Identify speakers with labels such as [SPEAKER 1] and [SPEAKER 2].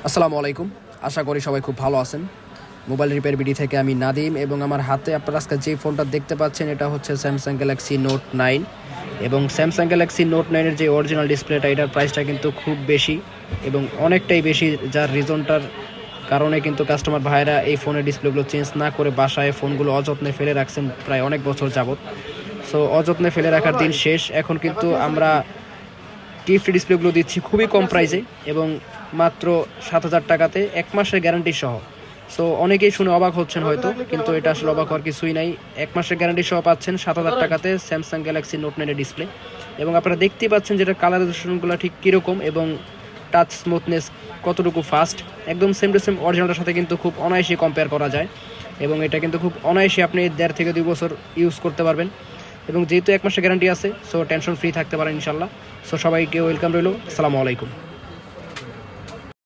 [SPEAKER 1] আসসালামু আলাইকুম। আশা করি সবাই খুব ভালো আছেন। মোবাইল রিপেয়ার বিডি থেকে আমি নাদিম এবং আমার হাতে আপনারা আজকে যে ফোনটা দেখতে পাচ্ছেন এটা হচ্ছে স্যামসাং গ্যালাক্সি নোট 9 এবং স্যামসাং গ্যালাক্সি নোট 9 এর যে অরিজিনাল ডিসপ্লেটা এটার প্রাইসটা কিন্তু খুব বেশি এবং অনেকটাই বেশি, যার রিজনটার কারণে কিন্তু কাস্টমার ভাইরা এই ফোনের ডিসপ্লেগুলো চেঞ্জ না করে বাসায় ফোনগুলো অযত্নে ফেলে রাখছেন প্রায় অনেক বছর যাবত। সো অযত্নে ফেলে রাখার দিন শেষ। এখন কিন্তু আমরা টিএফটি ডিসপ্লেগুলো দিচ্ছি খুবই কম প্রাইসে এবং মাত্র 7,000 টাকাতে 1 মাসের গ্যারান্টি সহ। সো অনেকেই শুনে অবাক হচ্ছেন হয়তো, কিন্তু এটা আসলে অবাক হওয়ার কিছুই নাই। 1 মাসের গ্যারান্টি সহ পাচ্ছেন 7,000 টাকাতে স্যামসাং গ্যালাক্সি নোট 9 এর ডিসপ্লে। এবং আপনারা দেখতেই পাচ্ছেন যেটা কালারাইজেশনগুলো ঠিক কীরকম এবং টাচ স্মুথনেস কতটুকু ফাস্ট, একদম সেম টু সেম অরিজিনালটার সাথে কিন্তু খুব অনায়াসে কম্পেয়ার করা যায় এবং এটা কিন্তু খুব অনায়াসে আপনি 1.5 থেকে 2 বছর ইউজ করতে পারবেন। এবং যেহেতু 1 মাসের গ্যারান্টি আছে, সো টেনশন ফ্রি থাকতে পারেন ইনশাল্লাহ। সো সবাইকে ওয়েলকাম রইল। আসসালামু আলাইকুম।